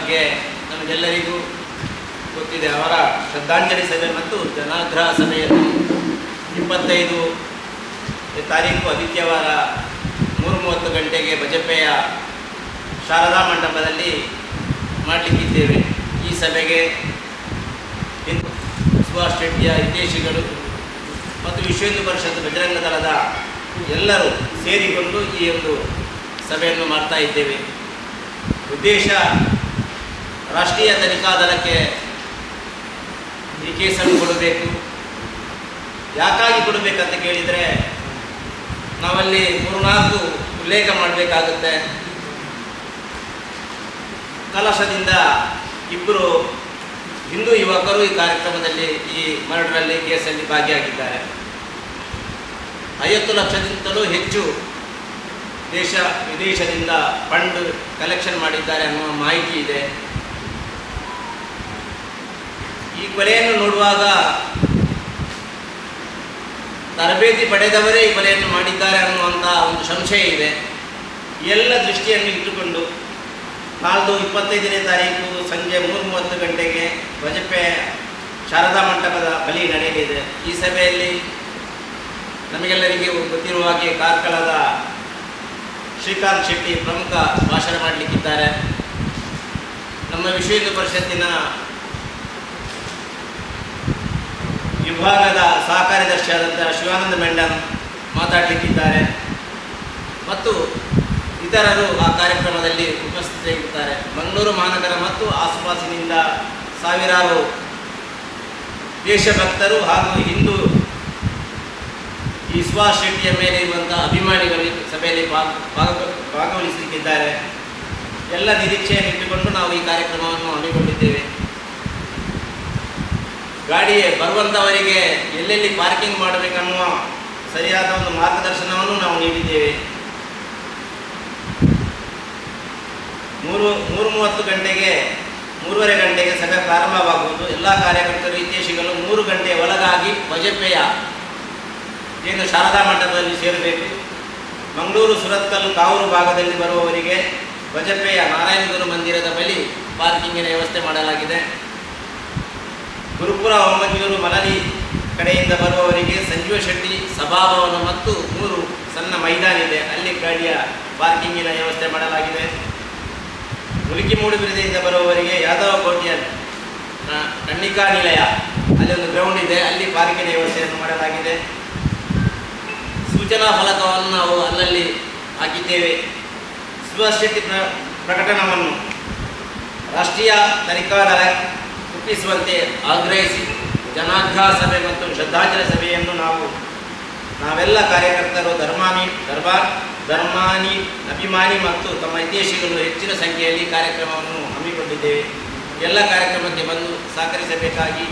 ಬಗ್ಗೆ ನಮಗೆಲ್ಲರಿಗೂ ಗೊತ್ತಿದೆ. ಅವರ ಶ್ರದ್ಧಾಂಜಲಿ ಸಭೆ ಮತ್ತು ಜನಾಗ್ರಹ ಸಭೆಯನ್ನು 25 ತಾರೀಕು ಆದಿತ್ಯವಾರ 3:30 ಗಂಟೆಗೆ ಬಜಪೆಯ ಶಾರದಾ ಮಂಟಪದಲ್ಲಿ ಮಾಡಲಿಕ್ಕಿದ್ದೇವೆ. ಈ ಸಭೆಗೆ ಸುಭಾಷ್ ಶೆಟ್ಟಿಯ ಹಿತೈಷಿಗಳು ಮತ್ತು ವಿಶ್ವ ಹಿಂದೂ ಪರಿಷತ್ ಬಜರಂಗ ದಳದ ಎಲ್ಲರೂ ಸೇರಿಕೊಂಡು ಈ ಒಂದು ಸಭೆಯನ್ನು ಮಾಡ್ತಾ ಇದ್ದೇವೆ. ಉದ್ದೇಶ ರಾಷ್ಟ್ರೀಯ ತನಿಖಾ ದಳಕ್ಕೆ ಈ ಕೇಸನ್ನು ಕೊಡಬೇಕು. ಯಾಕಾಗಿ ಕೊಡಬೇಕಂತ ಕೇಳಿದರೆ ನಾವಲ್ಲಿ 3-4 ಉಲ್ಲೇಖ ಮಾಡಬೇಕಾಗುತ್ತೆ. ಕಲಶದಿಂದ 2 ಹಿಂದೂ ಯುವಕರು ಈ ಕಾರ್ಯಕ್ರಮದಲ್ಲಿ ಈ ಮರ್ಡರಲ್ಲಿ ಕೇಸಲ್ಲಿ ಭಾಗಿಯಾಗಿದ್ದಾರೆ. 50 ಲಕ್ಷಕ್ಕಿಂತಲೂ ಹೆಚ್ಚು ದೇಶ ವಿದೇಶದಿಂದ ಫಂಡ್ ಕಲೆಕ್ಷನ್ ಮಾಡಿದ್ದಾರೆ ಅನ್ನುವ ಮಾಹಿತಿ ಇದೆ. ಈ ಕೊಲೆಯನ್ನು ನೋಡುವಾಗ ತರಬೇತಿ ಪಡೆದವರೇ ಈ ಕೊಲೆಯನ್ನು ಮಾಡಿದ್ದಾರೆ ಅನ್ನುವಂಥ ಒಂದು ಸಂಶಯ ಇದೆ. ಎಲ್ಲ ದೃಷ್ಟಿಯನ್ನು ಇಟ್ಟುಕೊಂಡು 25ನೇ ತಾರೀಕು ಸಂಜೆ 3:30 ಗಂಟೆಗೆ ಬಜಪೆ ಶಾರದಾ ಮಂಟಪದ ಬಳಿ ನಡೆಯಲಿದೆ. ಈ ಸಭೆಯಲ್ಲಿ ನಮಗೆಲ್ಲರಿಗೆ ಗೊತ್ತಿರುವ ಹಾಗೆ ಕಾರ್ಕಳದ ಶ್ರೀಕಾಂತ್ ಶೆಟ್ಟಿ ಪ್ರಮುಖ ಭಾಷಣ ಮಾಡಲಿಕ್ಕಿದ್ದಾರೆ. ನಮ್ಮ ವಿಶ್ವ ಹಿಂದೂ ಪರಿಷತ್ತಿನ ವಿಭಾಗದ ಸಹ ಕಾರ್ಯದರ್ಶಿಯಾದಂಥ ಶಿವಾನಂದ ಮೆಂಡನ್ ಮಾತಾಡಲಿಕ್ಕಿದ್ದಾರೆ ಮತ್ತು ಇತರರು ಆ ಕಾರ್ಯಕ್ರಮದಲ್ಲಿ ಉಪಸ್ಥಿತರಿರುತ್ತಾರೆ. ಮಂಗಳೂರು ಮಹಾನಗರ ಮತ್ತು ಆಸುಪಾಸಿನಿಂದ ಸಾವಿರಾರು ದೇಶಭಕ್ತರು ಹಾಗೂ ಹಿಂದೂ ಈ ಸುಭಾಷ್ ಶೆಟ್ಟಿಯ ಮೇಲೆ ಇರುವಂಥ ಅಭಿಮಾನಿಗಳು ಸಭೆಯಲ್ಲಿ ಭಾಗವಹಿಸಲಿಕ್ಕಿದ್ದಾರೆ. ಎಲ್ಲ ನಿರೀಕ್ಷೆಯನ್ನು ಇಟ್ಟುಕೊಂಡು ನಾವು ಈ ಕಾರ್ಯಕ್ರಮವನ್ನು ಹಮ್ಮಿಕೊಂಡಿದ್ದೇವೆ. ಗಾಡಿ ಬರುವಂಥವರಿಗೆ ಎಲ್ಲೆಲ್ಲಿ ಪಾರ್ಕಿಂಗ್ ಮಾಡಬೇಕನ್ನುವ ಸರಿಯಾದ ಒಂದು ಮಾರ್ಗದರ್ಶನವನ್ನು ನಾವು ನೀಡಿದ್ದೇವೆ. 3:30 ಗಂಟೆಗೆ 3:30 ಗಂಟೆಗೆ ಸಭೆ ಪ್ರಾರಂಭವಾಗುವುದು. ಎಲ್ಲ ಕಾರ್ಯಕರ್ತರು ಹಿತೈಷಿಗಳು 3 ಗಂಟೆಯ ಒಳಗಾಗಿ ಬಜಪೆಯ ಏನು ಶಾರದಾ ಮಂಟಪದಲ್ಲಿ ಸೇರಬೇಕು. ಮಂಗಳೂರು ಸುರತ್ಕಲ್ ಕಾವೂರು ಭಾಗದಲ್ಲಿ ಬರುವವರಿಗೆ ಬಜಪೆಯ ನಾರಾಯಣಗುರು ಮಂದಿರದ ಬಳಿ ಪಾರ್ಕಿಂಗಿನ ವ್ಯವಸ್ಥೆ ಮಾಡಲಾಗಿದೆ. ಗುರುಪುರ ಹೊಂಬನಿಯೂರು ಮಲಲಿ ಕಡೆಯಿಂದ ಬರುವವರಿಗೆ ಸಂಜೀವ ಶೆಟ್ಟಿ ಸಭಾಭವನ ಮತ್ತು 3 ಸಣ್ಣ ಮೈದಾನ ಇದೆ, ಅಲ್ಲಿ ಗಾಡಿಯ ಪಾರ್ಕಿಂಗಿನ ವ್ಯವಸ್ಥೆ ಮಾಡಲಾಗಿದೆ. ಮುಲ್ಕಿ ಮೂಡುಬಿದಿರೆಯಿಂದ ಬರುವವರಿಗೆ ಯಾದವ ಕೋಟೆಯ ಕಣ್ಣಿಕಾ ನಿಲಯ ಅಲ್ಲಿ ಒಂದು ಗ್ರೌಂಡ್ ಇದೆ, ಅಲ್ಲಿ ಪಾರ್ಕಿಂಗ್ ವ್ಯವಸ್ಥೆಯನ್ನು ಮಾಡಲಾಗಿದೆ. ಸೂಚನಾ ಫಲಕವನ್ನು ನಾವು ಅಲ್ಲಲ್ಲಿ ಹಾಕಿದ್ದೇವೆ. ಸುಭಾಷ್ ಶೆಟ್ಟಿ ಪ್ರಕಟಣವನ್ನು ರಾಷ್ಟ್ರೀಯ ತನಿಖಾ ದಳ ರೂಪಿಸುವಂತೆ ಆಗ್ರಹಿಸಿ ಜನಾಗ್ರಹ ಸಭೆ ಮತ್ತು ಶ್ರದ್ಧಾಂಜಲಿ ಸಭೆಯನ್ನು ನಾವೆಲ್ಲ ಕಾರ್ಯಕರ್ತರು ಧರ್ಮಾನಿ ಅಭಿಮಾನಿ ಮತ್ತು ತಮ್ಮ ಹಿತೈಷಿಗಳು ಹೆಚ್ಚಿನ ಸಂಖ್ಯೆಯಲ್ಲಿ ಕಾರ್ಯಕ್ರಮವನ್ನು ಹಮ್ಮಿಕೊಂಡಿದ್ದೇವೆ. ಎಲ್ಲ ಕಾರ್ಯಕ್ರಮಕ್ಕೆ ಬಂದು ಸಹಕರಿಸಬೇಕಾಗಿ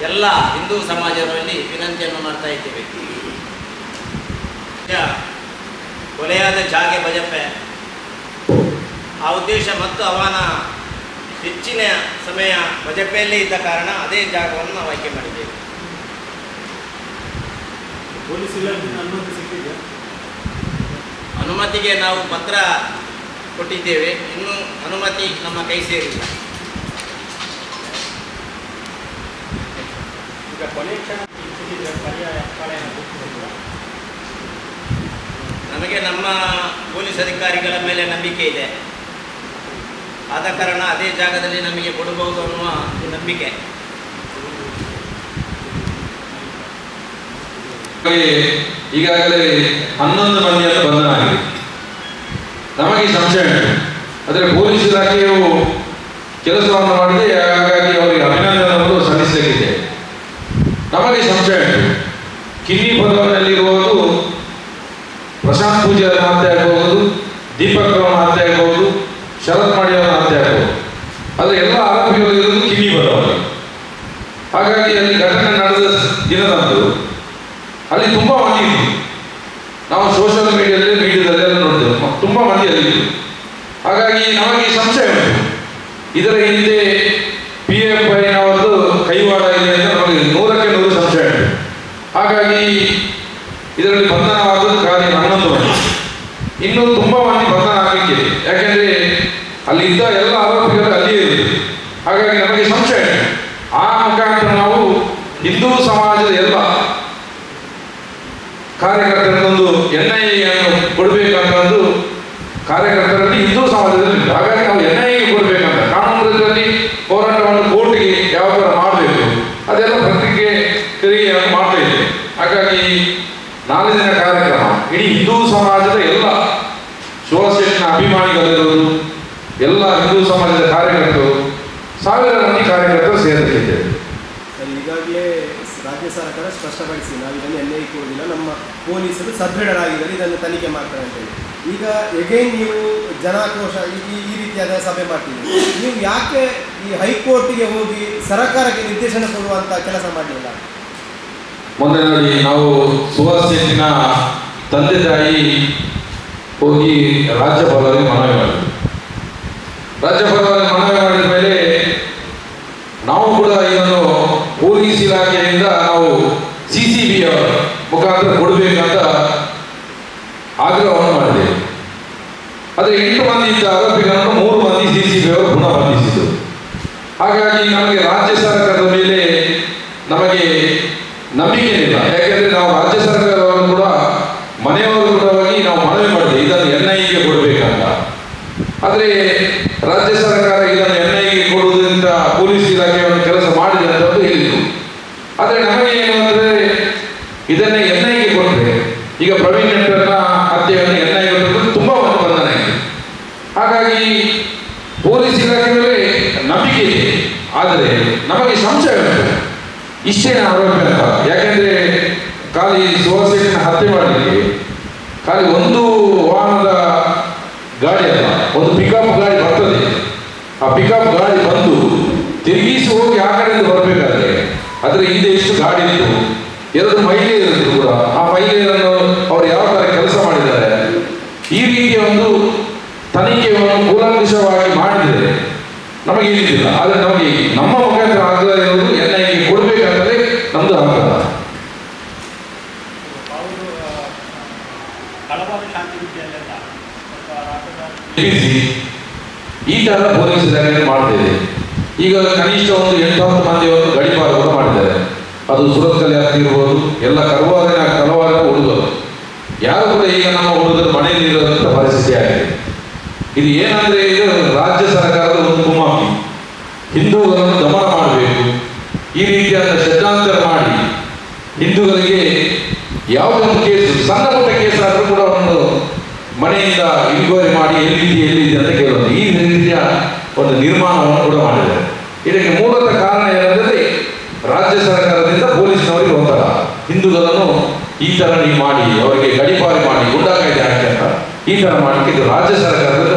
ಎಲ್ಲ ಹಿಂದೂ ಸಮಾಜದಲ್ಲಿ ವಿನಂತಿಯನ್ನು ಮಾಡ್ತಾ ಇದ್ದೇವೆ. ಕೊಲೆಯಾದ ಜಾಗೆ ಬಜಪೆ ಆ ಉದ್ದೇಶ ಮತ್ತು ಅವನ ಹೆಚ್ಚಿನ ಸಮಯ ಬಜಪೆಯಲ್ಲೇ ಇದ್ದ ಕಾರಣ ಅದೇ ಜಾಗವನ್ನು ನಾವು ಆಯ್ಕೆ ಮಾಡಿದ್ದೇವೆ. ಪೊಲೀಸ್ ಇಲಾಖೆಯಿಂದ ಅನುಮತಿ ಸಿಕ್ಕಿದೆ. ಅನುಮತಿಗೆ ನಾವು ಪತ್ರ ಕೊಟ್ಟಿದ್ದೇವೆ, ಇನ್ನೂ ಅನುಮತಿ ನಮ್ಮ ಕೈ ಸೇರಿಲ್ಲ. ಈಗ ಕೊನೆ ಕ್ಷಣ ಪರ್ಯಾಯ ನಮಗೆ ನಮ್ಮ ಪೊಲೀಸ್ ಅಧಿಕಾರಿಗಳ ಮೇಲೆ ನಂಬಿಕೆ ಇದೆ. ಆದ ಕಾರಣ ಅದೇ ಜಾಗದಲ್ಲಿ ನಮಗೆ ಕೊಡಬಹುದು ಅನ್ನುವ ನಂಬಿಕೆ. ಈಗಾಗಲೇ 11 ಮಂದಿಯನ್ನು ಬಂಧನ ಆಗಿದೆ. ನಮಗೆ ಸಂಶಯ ಉಂಟು, ಆದರೆ ಪೊಲೀಸ್ ಇಲಾಖೆಯು ಕೆಲಸವನ್ನು ಮಾಡಿದೆ, ಹಾಗಾಗಿ ಅವರಿಗೆ ಅಭಿನಂದನೆಯನ್ನು ಸಲ್ಲಿಸಲಿಕ್ಕಿದೆ. ನಮಗೆ ಸಂಶಯ ಉಂಟು, ಕಿನ್ನಿ ಪದವಿನಲ್ಲಿರುವುದು ಪ್ರಶಾಂತ್ ಪೂಜಾರಿ ಹತ್ಯೆ ಆಗಬಹುದು, ದೀಪಕ್ ರವನ ಹತ್ಯೆ ಆಗಬಹುದು, ಶರತ್ ಮಾಡಿಯವರ ಹತ್ಯೆ ಆಗಬಹುದು. ಆದರೆ ಎಲ್ಲ ಆರೋಪಿಗಳು ಇರುವುದು ಕಿನ್ನಿ ಪದವಿ. ಹಾಗಾಗಿ ಅಲ್ಲಿ ಘಟನೆ ನಡೆದ ದಿನದಂದು ಅಲ್ಲಿ ತುಂಬ ಮಂದಿ ಇತ್ತು. ನಾವು ಸೋಷಿಯಲ್ ಮೀಡಿಯಾದಲ್ಲೆಲ್ಲ ನೋಡಿದ್ದೇವೆ, ತುಂಬ ಮಂದಿ ಅಲ್ಲಿ. ಹಾಗಾಗಿ ನಮಗೆ ಸಂಶಯ ಉಂಟು, ಇದರ ಹಿಂದೆ PFIನವರದ್ದು ಕೈವಾಡ ಇದೆ ಅಂತ ನಮಗೆ 100ಕ್ಕೆ 100 ಸಂಶಯ ಉಂಟು. ಹಾಗಾಗಿ ಇದರಲ್ಲಿ ಬಂಧನವಾದದ್ದು ಖಾಲಿ 11 ಮಂದಿ. ಇನ್ನೂ ತುಂಬ ಮಂದಿ ಬಂಧನ ಆಗಲಿಕ್ಕಿದೆ. ಯಾಕೆಂದರೆ ಅಲ್ಲಿ ಇದ್ದ ಎಲ್ಲ ಆರೋಪಿಗಳು ಅಲ್ಲಿಯೇ ಇರುವುದು. ಹಿಂದೂ ಸಮಾಜದ ಎಲ್ಲ ಕಾರ್ಯಕರ್ತರನ್ನೊಂದು NIA-ಯನ್ನು ಕೊಡಬೇಕಂತ ಒಂದು ಕಾರ್ಯಕರ್ತರಲ್ಲಿ ಹಿಂದೂ ಸಮಾಜದಲ್ಲಿ ಇಲ್ಲ. ಹಾಗಾಗಿ ನಾವು NIA-ಗೆ ಕೊಡಬೇಕಂತ ಕಾನೂನಲ್ಲಿ ಹೋರಾಟವನ್ನು ಕೋರ್ಟಿಗೆ ಯಾವ ಥರ ಮಾಡಬೇಕು ಅದೆಲ್ಲ ಪ್ರತಿಕ್ರಿಯೆಯನ್ನು ಮಾಡ್ತಾ ಇದ್ದೇವೆ. ಹಾಗಾಗಿ ನಾಳೆ ದಿನ ಕಾರ್ಯಕ್ರಮ ಇಡೀ ಹಿಂದೂ ಸಮಾಜದ ಎಲ್ಲ ಶಿವಸೇನೆಯ ಅಭಿಮಾನಿಗಳಿರುವುದು ಎಲ್ಲ ಹಿಂದೂ ಸಮಾಜದ ಕಾರ್ಯಕರ್ತರು ಸಾವಿರ ಮಂದಿ ಕಾರ್ಯಕರ್ತರು ಸೇರಿದ್ದೇವೆ. ಈಗಾಗಲೇ ರಾಜ್ಯ ಸರ್ಕಾರ ಸ್ಪಷ್ಟಪಡಿಸಿ ನಾವು ಇದನ್ನು NIA ಕೊಡುವುದಿಲ್ಲ, ನಮ್ಮ ಪೊಲೀಸರು ಸದೃಢರಾಗಿದ್ದಾರೆ, ಇದನ್ನು ತನಿಖೆ ಮಾಡ್ತಾರೆ ಅಂತೇಳಿ. ಈಗ ಎಗೈನ್ ನೀವು ಜನಾಕ್ರೋಶ ಈ ರೀತಿಯಾದ ಸಭೆ ಮಾಡ್ತೀವಿ, ನೀವು ಯಾಕೆ ಈ ಹೈಕೋರ್ಟಿಗೆ ಹೋಗಿ ಸರ್ಕಾರಕ್ಕೆ ನಿರ್ದೇಶನ ಕೊಡುವಂಥ ಕೆಲಸ ಮಾಡಲಿಲ್ಲ? ಮೊದಲನೇದಾಗಿ ನಾವು ಸುಹಾಸ್ ಶೆಟ್ಟಿನ ತಂದೆ ತಾಯಿ ಹೋಗಿ ರಾಜ್ಯಪಾಲರಿಗೆ ಮನವಿ ಮಾಡಿದ್ವಿ. ರಾಜ್ಯಪಾಲರಿಗೆ ಮನವಿ ಮಾಡಿದ ಮೇಲೆ ನಾವು ಕೂಡ ಇದನ್ನು ಪೊಲೀಸ್ ಇಲಾಖೆಯಿಂದ ನಾವು CCB ಮುಖಾಂತರ ಕೊಡಬೇಕಂತ ಆಗ್ರಹವನ್ನು ಮಾಡಿದ್ದೇವೆ. ಆದರೆ 8 ಮಂದಿ ಇದ್ದ ಆರೋಪಿಗಳನ್ನು 3 ಮಂದಿ CCB ಅವರು ಪುನಃ ಬಂಧಿಸಿದರು. ಹಾಗಾಗಿ ನಮಗೆ ರಾಜ್ಯ ಸರ್ಕಾರದ ಮೇಲೆ ನಮಗೆ ನಂಬಿಕೆ ಇಲ್ಲ. ಯಾಕೆಂದ್ರೆ ನಾವು ರಾಜ್ಯ ಸರ್ಕಾರವನ್ನು ಕೂಡ ಮನೆಯವರು ಕೂಡ ಹೋಗಿ ನಾವು ಮನವಿ ಮಾಡಿದೆ ಇದನ್ನು NIA-ಗೆ ಕೊಡಬೇಕಂತ. ಆದರೆ ರಾಜ್ಯ ಸರ್ಕಾರ ಇದನ್ನು NIA-ಗೆ ಕೊಡುವುದರಿಂದ ಪೊಲೀಸ್ ಇಲಾಖೆ ಒಂದು ಕೆಲಸ ಮಾಡಿದೆ ಅಂತ ಹೇಳಿದರು. ಆದರೆ ನಮಗೆ ಏನು ಅಂದರೆ ಇದನ್ನೇ NIA-ಗೆ ಕೊಟ್ಟರೆ ಈಗ ಪ್ರವೀಣ್ ನೆಟ್ಟರ್ನ ಹತ್ಯೆಯನ್ನು NIA-ಗೆ ಕೊಟ್ಟರೆ ತುಂಬ ಒಂದು ಬಂಧನ ಇದೆ. ಹಾಗಾಗಿ ಪೊಲೀಸ್ ಇಲಾಖೆ ಮೇಲೆ ನಂಬಿಕೆ ಇದೆ, ಆದರೆ ನಮಗೆ ಸಂಶಯ ಉಂಟು ಇಷ್ಟೇನ ಆರೋಪ ಅಂತ. ಯಾಕೆಂದ್ರೆ ಖಾಲಿ ಸುಹಾಸೇನ ಹತ್ಯೆ ಮಾಡಲಿಕ್ಕೆ ಖಾಲಿ ಒಂದು ವಾಹನದ ಗಾಡಿ ಅಲ್ಲ, ಒಂದು ಪಿಕಪ್ ಗಾಡಿ ಬರ್ತದೆ. ಆ ಪಿಕಪ್ ಗಾಡಿ ಬಂದು ತಿರುಗಿಸಿ ಹೋಗಿ ಆ ಕಡೆಯಿಂದ ಬರಬೇಕಾದ್ರೆ ಅದರ ಹಿಂದೆ ಎಷ್ಟು ಗಾಡಿ ಇತ್ತು, 2 ಮಹಿಳೆಯರು ಕೂಡ ಆ ಮಹಿಳೆಯರನ್ನು ಅವರು ಯಾವ ಥರ ಕೆಲಸ ಮಾಡಿದ್ದಾರೆ, ಈ ರೀತಿಯ ಒಂದು ತನಿಖೆಯನ್ನು ಕೂಲಂಕಷವಾಗಿ ಮಾಡಿದರೆ ನಮಗೆ ಏನಿಲ್ಲ. ಆದರೆ ನಮಗೆ ನಮ್ಮ ಮುಖಾಂತರ ಆಗ್ರಹ ಇರುವುದು NIA-ಗೆ ಕೊಡಬೇಕಂತಲೇ ನಮ್ದು ಆಗ್ರಹ. ಈ ತರ ಪೊಲೀಸ್ ಇಲಾಖೆ ಮಾಡ್ತೇವೆ. ಈಗ ಕನಿಷ್ಠ ಒಂದು 8-10 ಮಂದಿ ಒಂದು ಗಡಿಪಾರು ಕೂಡ ಮಾಡಿದ್ದಾರೆ. ಅದು ಸುರತ್ಕಲ್ ಯಾತ್ರೆ ಇರ್ಬೋದು, ಎಲ್ಲ ಕಲವಾರಿನ ಹುಡುಗರು ಯಾರು ಕೂಡ ಈಗ ನಮ್ಮ ಹುಡುಗರು ಮನೆಯಲ್ಲಿ ಇರುವಂತ ಪರಿಸ್ಥಿತಿ ಆಗಿದೆ. ಇದು ಏನಂದ್ರೆ ಇದು ರಾಜ್ಯ ಸರ್ಕಾರದ ಒಂದು ಕುಮ್ಮಕ್ಕಿ, ಹಿಂದೂಗಳನ್ನು ದಮನ ಮಾಡಬೇಕು ಈ ರೀತಿಯಾದ ಷಡ್ಯಂತ್ರ ಮಾಡಿ ಹಿಂದೂಗಳಿಗೆ ಯಾವುದೇ ಒಂದು ಕೇಸು, ಸಣ್ಣ ಪುಟ್ಟ ಕೇಸ್ ಆದರೂ ಕೂಡ ಒಂದು ಮನೆಯಿಂದ ಇನ್ಕ್ವೈರಿ ಮಾಡಿ ಎಲ್ಲಿದೆ ಅಂತ ಕೇಳೋದು, ಈ ರೀತಿಯ ಒಂದು ನಿರ್ಮಾಣವನ್ನು ಕೂಡ ಮಾಡಿದ್ದಾರೆ. ಇದಕ್ಕೆ ಮೂಲತಃ ಕಾರಣ ಏನಂದರೆ ರಾಜ್ಯ ಸರ್ಕಾರದಿಂದ ಪೊಲೀಸ್ನವರಿಗೆ ಒತ್ತಡ, ಹಿಂದೂಗಳನ್ನು ಈ ಥರ ನೀವು ಮಾಡಿ ಅವರಿಗೆ ಗಡಿಪಾರಿ ಮಾಡಿ ಗುಂಡಾ ಕಾಯ್ದೆ ಹಾಕಿ ಅಂತ ಈ ಥರ ಮಾಡಲಿಕ್ಕೆ ಇದು ರಾಜ್ಯ ಸರ್ಕಾರದ